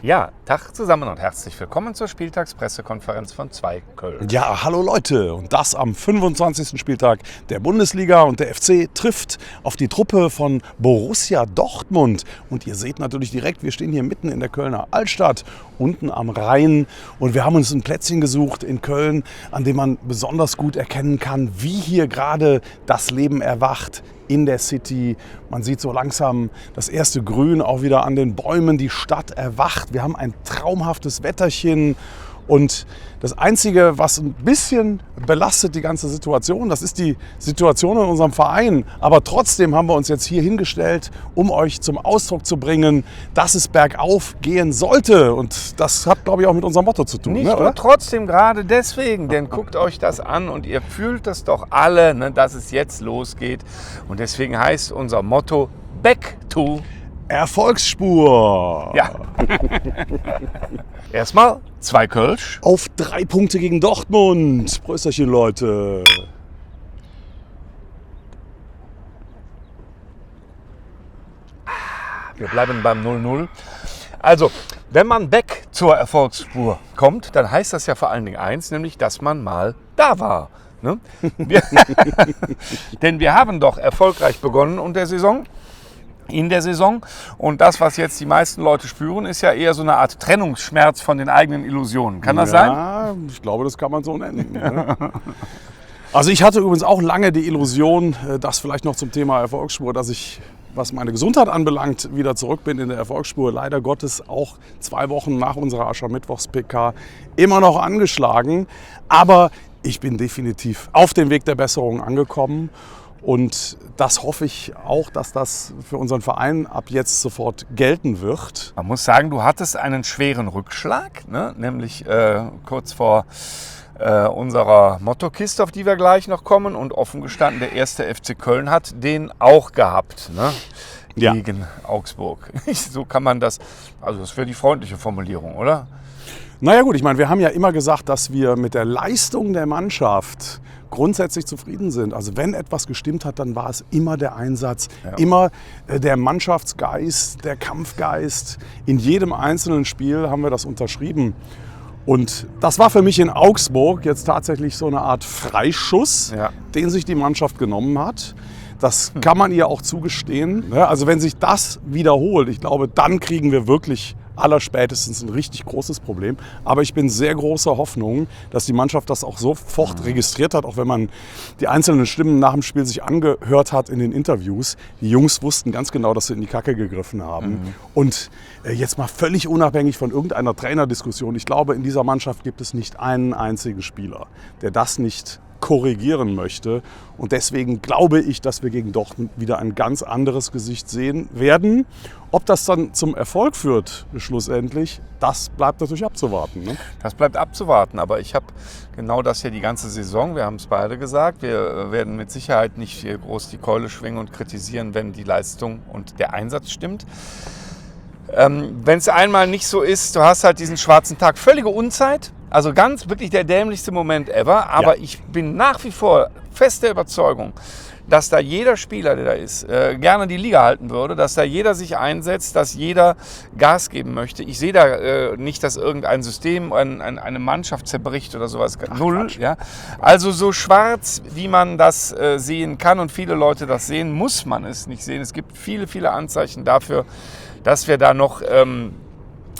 Ja, Tag zusammen und herzlich willkommen zur Spieltagspressekonferenz von 2 Köln. Ja, hallo Leute, und das am 25. Spieltag der Bundesliga, und der FC trifft auf die Truppe von Borussia Dortmund. Und ihr seht natürlich direkt, wir stehen hier mitten in der Kölner Altstadt, unten am Rhein, und wir haben uns ein Plätzchen gesucht in Köln, an dem man besonders gut erkennen kann, wie hier gerade das Leben erwacht in der City. Man sieht so langsam das erste Grün auch wieder an den Bäumen. Die Stadt erwacht. Wir haben ein traumhaftes Wetterchen. Und das Einzige, was ein bisschen belastet die ganze Situation, das ist die Situation in unserem Verein. Aber trotzdem haben wir uns jetzt hier hingestellt, um euch zum Ausdruck zu bringen, dass es bergauf gehen sollte. Und das hat, glaube ich, auch mit unserem Motto zu tun. Nicht ne, nur oder? trotzdem, gerade deswegen, denn guckt euch das an und ihr fühlt das doch alle, ne, dass es jetzt losgeht. Und deswegen heißt unser Motto Back to Erfolgsspur. Ja. Erstmal 2 Kölsch. Auf 3 Punkte gegen Dortmund. Prösterchen, Leute. Wir bleiben beim 0-0. Also, wenn man back zur Erfolgsspur kommt, dann heißt das ja vor allen Dingen eins, nämlich, dass man mal da war. Ne? Denn wir haben doch erfolgreich begonnen in der Saison. Und das, was jetzt die meisten Leute spüren, ist ja eher so eine Art Trennungsschmerz von den eigenen Illusionen. Kann das sein? Ja, ich glaube, das kann man so nennen. Ne? Also ich hatte übrigens auch lange die Illusion, das vielleicht noch zum Thema Erfolgsspur, dass ich, was meine Gesundheit anbelangt, wieder zurück bin in der Erfolgsspur. Leider Gottes auch 2 Wochen nach unserer Aschermittwochs-PK immer noch angeschlagen. Aber ich bin definitiv auf dem Weg der Besserung angekommen. Und das hoffe ich auch, dass das für unseren Verein ab jetzt sofort gelten wird. Man muss sagen, du hattest einen schweren Rückschlag, ne? Nämlich kurz vor unserer Mottokiste, auf die wir gleich noch kommen. Und offen gestanden, der erste FC Köln hat den auch gehabt, ne? Ja. Gegen Augsburg. So kann man das, also das wäre die freundliche Formulierung, oder? Naja gut, ich meine, wir haben ja immer gesagt, dass wir mit der Leistung der Mannschaft grundsätzlich zufrieden sind. Also wenn etwas gestimmt hat, dann war es immer der Einsatz, immer der Mannschaftsgeist, der Kampfgeist. In jedem einzelnen Spiel haben wir das unterschrieben. Und das war für mich in Augsburg jetzt tatsächlich so eine Art Freischuss, den sich die Mannschaft genommen hat. Das kann man ihr auch zugestehen. Also wenn sich das wiederholt, ich glaube, dann kriegen wir wirklich allerspätestens ein richtig großes Problem. Aber ich bin sehr großer Hoffnung, dass die Mannschaft das auch sofort registriert hat, auch wenn man die einzelnen Stimmen nach dem Spiel sich angehört hat in den Interviews. Die Jungs wussten ganz genau, dass sie in die Kacke gegriffen haben. Und jetzt mal völlig unabhängig von irgendeiner Trainerdiskussion, ich glaube, in dieser Mannschaft gibt es nicht einen einzigen Spieler, der das nicht korrigieren möchte. Und deswegen glaube ich, dass wir gegen Dortmund wieder ein ganz anderes Gesicht sehen werden. Ob das dann zum Erfolg führt, schlussendlich, das bleibt natürlich abzuwarten. Ne? Das bleibt abzuwarten, aber ich habe genau das ja die ganze Saison, wir haben es beide gesagt, wir werden mit Sicherheit nicht hier groß die Keule schwingen und kritisieren, wenn die Leistung und der Einsatz stimmt. Wenn es einmal nicht so ist, du hast halt diesen schwarzen Tag, völlige Unzeit, also ganz wirklich der dämlichste Moment ever, aber ich bin nach wie vor fest der Überzeugung, dass da jeder Spieler, der da ist, gerne die Liga halten würde, dass da jeder sich einsetzt, dass jeder Gas geben möchte. Ich sehe da nicht, dass irgendein System, eine Mannschaft zerbricht oder sowas. Null. Ja? Also so schwarz, wie man das sehen kann und viele Leute das sehen, muss man es nicht sehen. Es gibt viele, viele Anzeichen dafür, dass wir da noch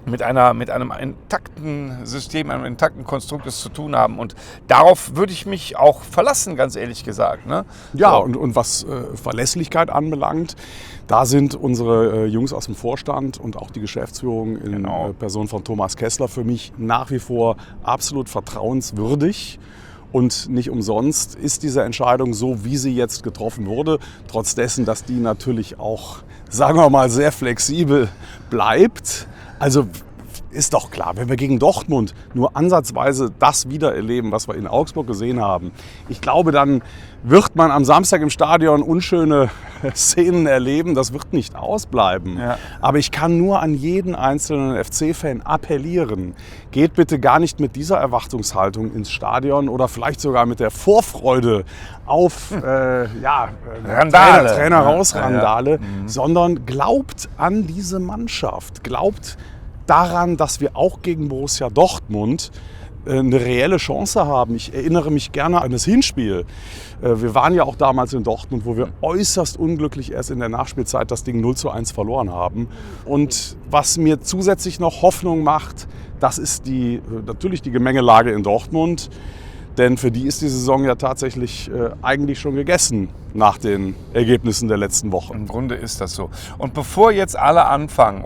mit einem intakten System, einem intakten Konstrukt es zu tun haben. Und darauf würde ich mich auch verlassen, ganz ehrlich gesagt. Ne? Ja, so. und was Verlässlichkeit anbelangt, da sind unsere Jungs aus dem Vorstand und auch die Geschäftsführung in Person von Thomas Kessler für mich nach wie vor absolut vertrauenswürdig. Und nicht umsonst ist diese Entscheidung so, wie sie jetzt getroffen wurde, trotz dessen, dass die natürlich auch, sagen wir mal, sehr flexibel bleibt. Also ist doch klar, wenn wir gegen Dortmund nur ansatzweise das wieder erleben, was wir in Augsburg gesehen haben, ich glaube, dann wird man am Samstag im Stadion unschöne Szenen erleben. Das wird nicht ausbleiben. Ja. Aber ich kann nur an jeden einzelnen FC-Fan appellieren, geht bitte gar nicht mit dieser Erwartungshaltung ins Stadion oder vielleicht sogar mit der Vorfreude auf Trainer raus Randale, sondern glaubt an diese Mannschaft, glaubt daran, dass wir auch gegen Borussia Dortmund eine reelle Chance haben. Ich erinnere mich gerne an das Hinspiel. Wir waren ja auch damals in Dortmund, wo wir äußerst unglücklich erst in der Nachspielzeit das Ding 0:1 verloren haben. Und was mir zusätzlich noch Hoffnung macht, das ist natürlich die Gemengelage in Dortmund. Denn für die ist die Saison ja tatsächlich eigentlich schon gegessen nach den Ergebnissen der letzten Woche. Im Grunde ist das so. Und bevor jetzt alle anfangen,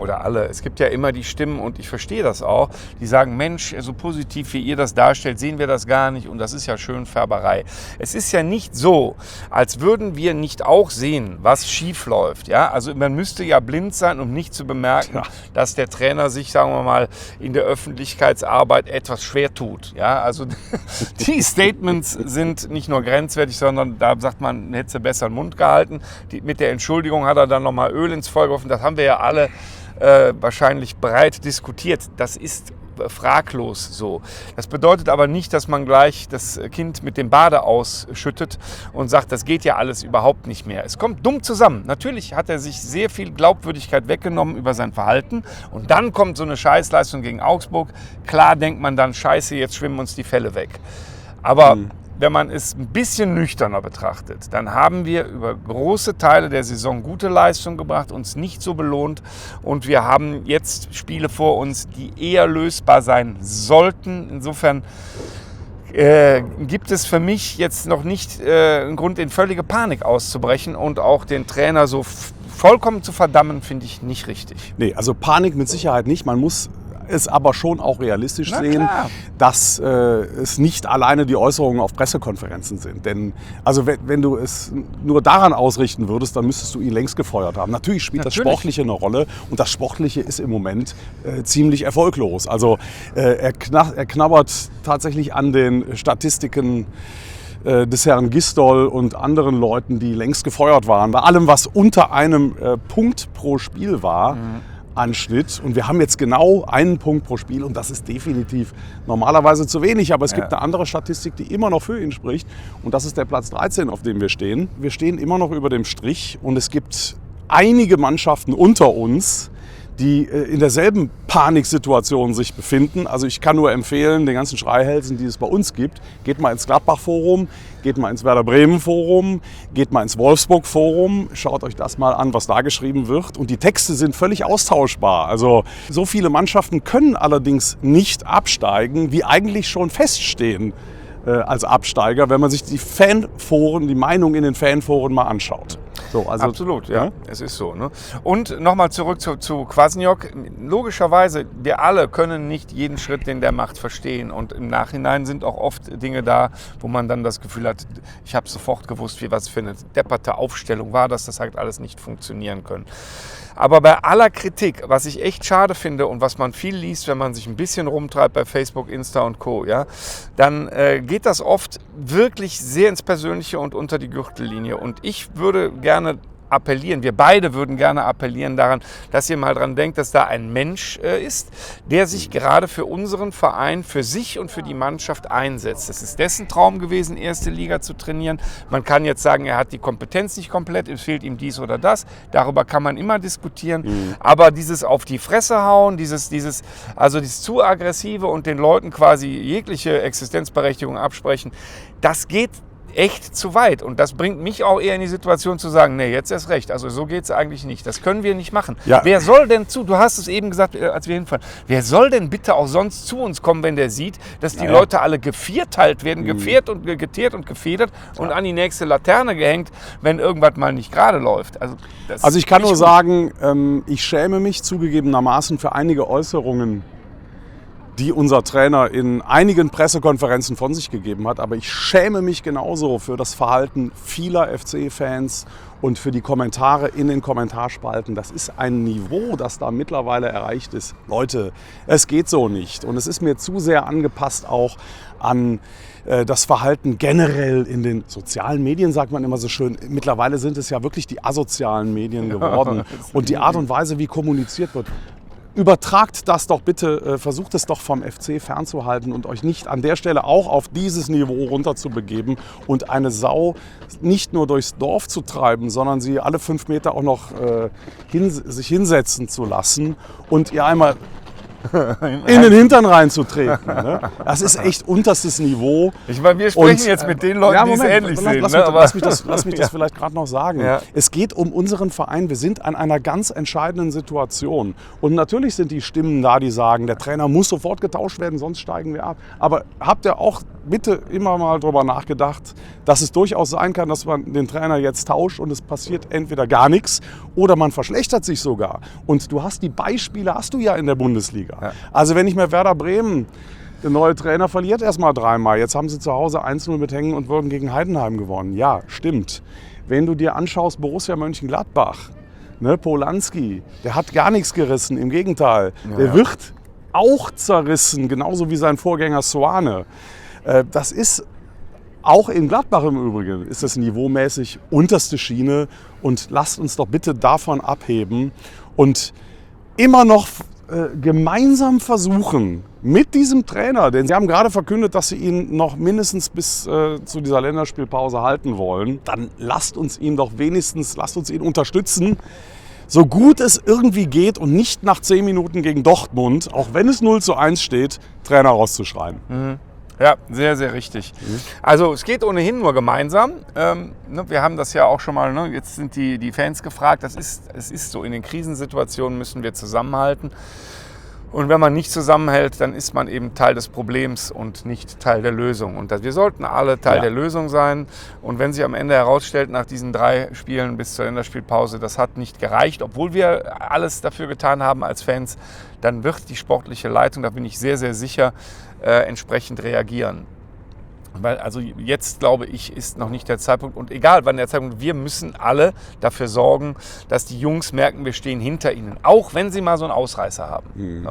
es gibt ja immer die Stimmen, und ich verstehe das auch, die sagen, Mensch, so positiv wie ihr das darstellt, sehen wir das gar nicht und das ist ja Schönfärberei. Es ist ja nicht so, als würden wir nicht auch sehen, was schief läuft. Ja? Also man müsste ja blind sein, um nicht zu bemerken, dass der Trainer sich, sagen wir mal, in der Öffentlichkeitsarbeit etwas schwer tut. Ja? Also die Statements sind nicht nur grenzwertig, sondern da sagt man, hätte besser den Mund gehalten. Mit der Entschuldigung hat er dann nochmal Öl ins Feuer geworfen. Das haben wir ja alle wahrscheinlich breit diskutiert. Das ist fraglos so. Das bedeutet aber nicht, dass man gleich das Kind mit dem Bade ausschüttet und sagt, das geht ja alles überhaupt nicht mehr. Es kommt dumm zusammen. Natürlich hat er sich sehr viel Glaubwürdigkeit weggenommen über sein Verhalten und dann kommt so eine Scheißleistung gegen Augsburg. Klar denkt man dann, scheiße, jetzt schwimmen uns die Fälle weg. Aber wenn man es ein bisschen nüchterner betrachtet, dann haben wir über große Teile der Saison gute Leistung gebracht, uns nicht so belohnt und wir haben jetzt Spiele vor uns, die eher lösbar sein sollten. Insofern gibt es für mich jetzt noch nicht einen Grund, in völlige Panik auszubrechen und auch den Trainer so vollkommen zu verdammen, finde ich nicht richtig. Nee, also Panik mit Sicherheit nicht. Man muss es aber schon auch realistisch sehen, dass es nicht alleine die Äußerungen auf Pressekonferenzen sind. Denn also wenn du es nur daran ausrichten würdest, dann müsstest du ihn längst gefeuert haben. Natürlich spielt das Sportliche eine Rolle und das Sportliche ist im Moment ziemlich erfolglos. Also er knabbert tatsächlich an den Statistiken des Herrn Gisdol und anderen Leuten, die längst gefeuert waren. Bei allem, was unter einem Punkt pro Spiel war, Anschnitt. Und wir haben jetzt genau einen Punkt pro Spiel und das ist definitiv normalerweise zu wenig. Aber es gibt eine andere Statistik, die immer noch für ihn spricht und das ist der Platz 13, auf dem wir stehen. Wir stehen immer noch über dem Strich und es gibt einige Mannschaften unter uns, die in derselben Paniksituation sich befinden. Also ich kann nur empfehlen, den ganzen Schreihälsen, die es bei uns gibt, geht mal ins Gladbach-Forum, geht mal ins Werder-Bremen-Forum, geht mal ins Wolfsburg-Forum, schaut euch das mal an, was da geschrieben wird. Und die Texte sind völlig austauschbar. Also so viele Mannschaften können allerdings nicht absteigen, wie eigentlich schon feststehen als Absteiger, wenn man sich die Fanforen, die Meinung in den Fanforen mal anschaut. So, also, absolut, ja, es ist so. Ne? Und nochmal zurück zu Kwasniok. Logischerweise, wir alle können nicht jeden Schritt, den der macht, verstehen. Und im Nachhinein sind auch oft Dinge da, wo man dann das Gefühl hat, ich habe sofort gewusst, was für eine depperte Aufstellung war, dass das halt alles nicht funktionieren können. Aber bei aller Kritik, was ich echt schade finde und was man viel liest, wenn man sich ein bisschen rumtreibt bei Facebook, Insta und Co., ja, dann geht das oft wirklich sehr ins Persönliche und unter die Gürtellinie. Und ich würde gerne appellieren, wir beide würden gerne appellieren daran, dass ihr mal dran denkt, dass da ein Mensch ist, der sich gerade für unseren Verein, für sich und für die Mannschaft einsetzt. Es ist dessen Traum gewesen, erste Liga zu trainieren. Man kann jetzt sagen, er hat die Kompetenz nicht komplett, es fehlt ihm dies oder das. Darüber kann man immer diskutieren. Aber dieses auf die Fresse hauen, dieses zu aggressive und den Leuten quasi jegliche Existenzberechtigung absprechen, das geht echt zu weit. Und das bringt mich auch eher in die Situation zu sagen, nee, jetzt erst recht. Also so geht es eigentlich nicht. Das können wir nicht machen. Ja. Wer soll denn du hast es eben gesagt, als wir hinfahren, wer soll denn bitte auch sonst zu uns kommen, wenn der sieht, dass die Leute alle gevierteilt werden, gefährt und geteert und gefedert und an die nächste Laterne gehängt, wenn irgendwas mal nicht gerade läuft. Also ich kann nur sagen, ich schäme mich zugegebenermaßen für einige Äußerungen, die unser Trainer in einigen Pressekonferenzen von sich gegeben hat. Aber ich schäme mich genauso für das Verhalten vieler FC-Fans und für die Kommentare in den Kommentarspalten. Das ist ein Niveau, das da mittlerweile erreicht ist. Leute, es geht so nicht. Und es ist mir zu sehr angepasst auch an das Verhalten generell in den sozialen Medien, sagt man immer so schön. Mittlerweile sind es ja wirklich die asozialen Medien geworden. Und die Art und Weise, wie kommuniziert wird. Übertragt das doch bitte, versucht es doch vom FC fernzuhalten und euch nicht an der Stelle auch auf dieses Niveau runterzubegeben und eine Sau nicht nur durchs Dorf zu treiben, sondern sie alle 5 Meter auch noch sich hinsetzen zu lassen und ihr einmal in den Hintern reinzutreten. Ne? Das ist echt unterstes Niveau. Ich meine, wir sprechen jetzt mit den Leuten, die es ähnlich sehen. Lass mich das vielleicht gerade noch sagen. Ja. Es geht um unseren Verein. Wir sind an einer ganz entscheidenden Situation. Und natürlich sind die Stimmen da, die sagen, der Trainer muss sofort getauscht werden, sonst steigen wir ab. Aber habt ihr auch bitte immer mal drüber nachgedacht, dass es durchaus sein kann, dass man den Trainer jetzt tauscht und es passiert entweder gar nichts oder man verschlechtert sich sogar. Und du hast die Beispiele, hast du ja in der Bundesliga. Ja. Also wenn ich mir Werder Bremen, der neue Trainer verliert erst mal 3-mal. Jetzt haben sie zu Hause 1-0 mit Hängen und Würgen gegen Heidenheim gewonnen. Ja, stimmt. Wenn du dir anschaust, Borussia Mönchengladbach, ne, Polanski, der hat gar nichts gerissen, im Gegenteil. Ja. Der wird auch zerrissen, genauso wie sein Vorgänger Soane. Das ist auch in Gladbach im Übrigen, ist das niveaumäßig unterste Schiene. Und lasst uns doch bitte davon abheben und immer noch gemeinsam versuchen, mit diesem Trainer, denn Sie haben gerade verkündet, dass Sie ihn noch mindestens bis zu dieser Länderspielpause halten wollen, dann lasst uns ihn unterstützen, so gut es irgendwie geht und nicht nach 10 Minuten gegen Dortmund, auch wenn es 0:1 steht, Trainer rauszuschreien. Mhm. Ja, sehr, sehr richtig. Also es geht ohnehin nur gemeinsam. Wir haben das ja auch schon mal, ne? Jetzt sind die Fans gefragt. Es ist so, in den Krisensituationen müssen wir zusammenhalten. Und wenn man nicht zusammenhält, dann ist man eben Teil des Problems und nicht Teil der Lösung. Und wir sollten alle Teil der Lösung sein. Und wenn sich am Ende herausstellt, nach diesen 3 Spielen bis zur Länderspielpause, das hat nicht gereicht, obwohl wir alles dafür getan haben als Fans, dann wird die sportliche Leitung, da bin ich sehr, sehr sicher, entsprechend reagieren. Weil also jetzt, glaube ich, ist noch nicht der Zeitpunkt. Und egal wann der Zeitpunkt, wir müssen alle dafür sorgen, dass die Jungs merken, wir stehen hinter ihnen. Auch wenn sie mal so einen Ausreißer haben. Mhm.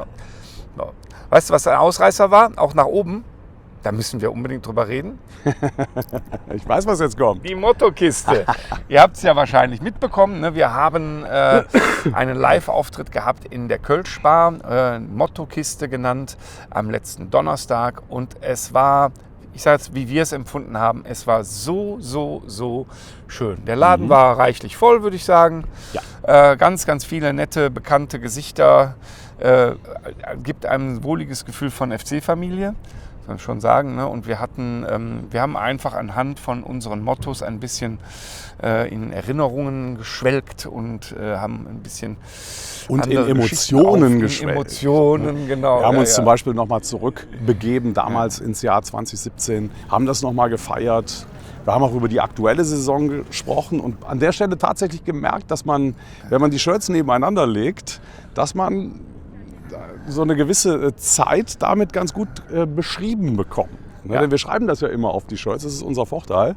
So. Weißt du, was ein Ausreißer war? Auch nach oben? Da müssen wir unbedingt drüber reden. Ich weiß, was jetzt kommt. Die Mottokiste. Ihr habt es ja wahrscheinlich mitbekommen. Ne? Wir haben einen Live-Auftritt gehabt in der Kölsch-Bar, Mottokiste genannt, am letzten Donnerstag. Und es war, ich sage jetzt, wie wir es empfunden haben, es war so schön. Der Laden war reichlich voll, würde ich sagen. Ja. Ganz, ganz viele nette, bekannte Gesichter. Gibt einem ein wohliges Gefühl von FC-Familie. Kann schon sagen, ne? Und wir haben einfach anhand von unseren Mottos ein bisschen in Erinnerungen geschwelgt und haben ein bisschen und in Emotionen geschwelgt. Emotionen, genau. Wir haben uns zum Beispiel nochmal zurückbegeben, damals ins Jahr 2017, haben das nochmal gefeiert. Wir haben auch über die aktuelle Saison gesprochen und an der Stelle tatsächlich gemerkt, dass man, wenn man die Shirts nebeneinander legt, dass man so eine gewisse Zeit damit ganz gut beschrieben bekommen. Ja. Denn wir schreiben das ja immer auf die Shirts, das ist unser Vorteil.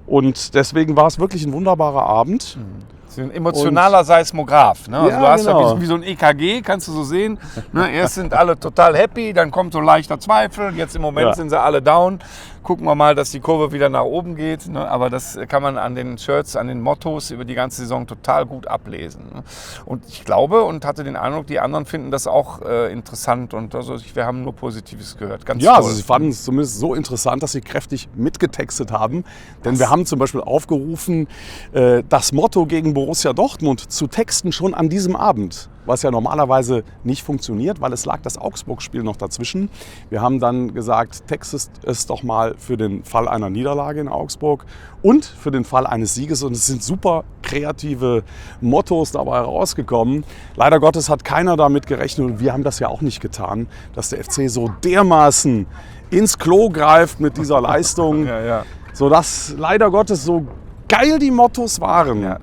Und deswegen war es wirklich ein wunderbarer Abend. Das ist ein emotionaler Seismograph. Ne? Also ja, du hast genau. ja wie so ein EKG, kannst du so sehen. Ne? Erst sind alle total happy, dann kommt so leichter Zweifel. Jetzt im Moment sind sie alle down. Gucken wir mal, dass die Kurve wieder nach oben geht. Ne? Aber das kann man an den Shirts, an den Mottos über die ganze Saison total gut ablesen. Ne? Und ich glaube und hatte den Eindruck, die anderen finden das auch interessant. Und also wir haben nur Positives gehört. Ganz toll. Also sie fanden es zumindest so interessant, dass sie kräftig mitgetextet haben. Denn wir haben zum Beispiel aufgerufen, das Motto gegen Borussia Dortmund zu texten schon an diesem Abend. Was ja normalerweise nicht funktioniert, weil es lag das Augsburg-Spiel noch dazwischen. Wir haben dann gesagt, textest es doch mal für den Fall einer Niederlage in Augsburg und für den Fall eines Sieges. Und es sind super kreative Mottos dabei rausgekommen. Leider Gottes hat keiner damit gerechnet und wir haben das ja auch nicht getan, dass der FC so dermaßen ins Klo greift mit dieser Leistung, sodass leider Gottes so geil die Mottos waren. Ja.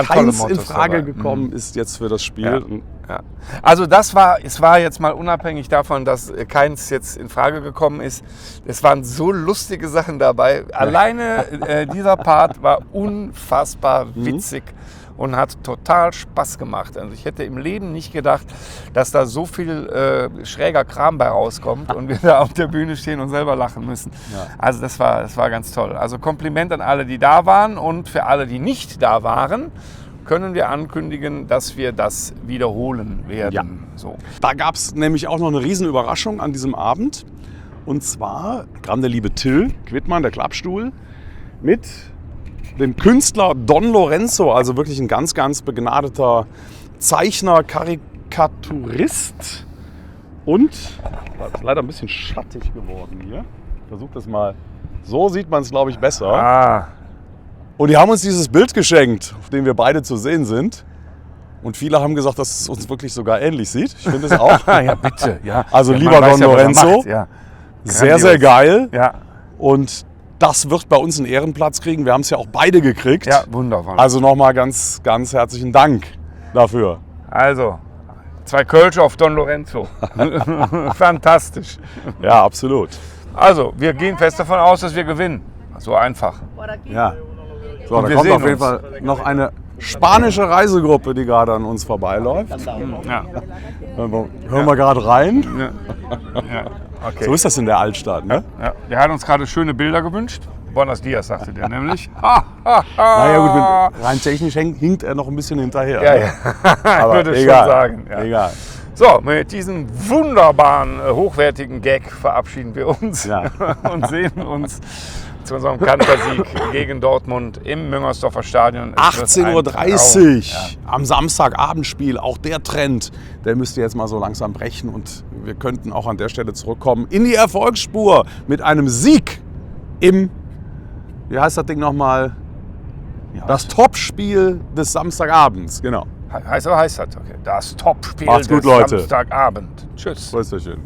Keins in Frage gekommen ist jetzt für das Spiel. Ja. Also es war jetzt mal unabhängig davon, dass keins jetzt in Frage gekommen ist. Es waren so lustige Sachen dabei. Alleine dieser Part war unfassbar witzig und hat total Spaß gemacht. Also ich hätte im Leben nicht gedacht, dass da so viel schräger Kram bei rauskommt und wir da auf der Bühne stehen und selber lachen müssen. Ja. Also das war ganz toll. Also Kompliment an alle, die da waren, und für alle, die nicht da waren, können wir ankündigen, dass wir das wiederholen werden. Ja. So. Da gab es nämlich auch noch eine Riesenüberraschung an diesem Abend. Und zwar kam der liebe Till Quittmann, der Klappstuhl, mit dem Künstler Don Lorenzo, also wirklich ein ganz, ganz begnadeter Zeichner, Karikaturist Und, das ist leider ein bisschen schattig geworden hier. Ich versuche das mal. So sieht man es, glaube ich, besser. Ah, Und die haben uns dieses Bild geschenkt, auf dem wir beide zu sehen sind. Und viele haben gesagt, dass es uns wirklich sogar ähnlich sieht. Ich finde es auch. ja, bitte. Ja. Also Ja, lieber man weiß Don ja, was er Lorenzo, macht, ja. sehr, sehr geil. Ja, Und das wird bei uns einen Ehrenplatz kriegen. Wir haben es ja auch beide gekriegt. ja, wunderbar. Also nochmal ganz, ganz herzlichen Dank dafür. Also, 2 Kölsche auf Don Lorenzo. Fantastisch. Ja, absolut. Also, wir gehen fest davon aus, dass wir gewinnen. So einfach. Ja. So, Und da wir kommt sehen auf jeden uns. Fall noch eine spanische Reisegruppe, die gerade an uns vorbeiläuft. Ja. Hören wir gerade rein. Ja. Okay. So ist das in der Altstadt, ne? Ja. Der hat uns gerade schöne Bilder gewünscht. Buenos Dias, sagte der nämlich. Naja gut, rein technisch hinkt er noch ein bisschen hinterher. Ja, ne? ja. Aber würde ich egal, schon sagen. Ja. Egal. So, mit diesem wunderbaren, hochwertigen Gag verabschieden wir uns Ja. und sehen uns zu unserem Kantersieg gegen Dortmund im Müngersdorfer Stadion. Es wird ein 18.30 Traum. Uhr am Samstagabendspiel. Auch der Trend, der müsste jetzt mal so langsam brechen. Und wir könnten auch an der Stelle zurückkommen in die Erfolgsspur mit einem Sieg im, wie heißt das Ding nochmal? Das Topspiel des Samstagabends, genau. Heißt das? Okay. Das Topspiel Macht's gut, des Leute. Samstagabend. Tschüss. Grüß euch schön.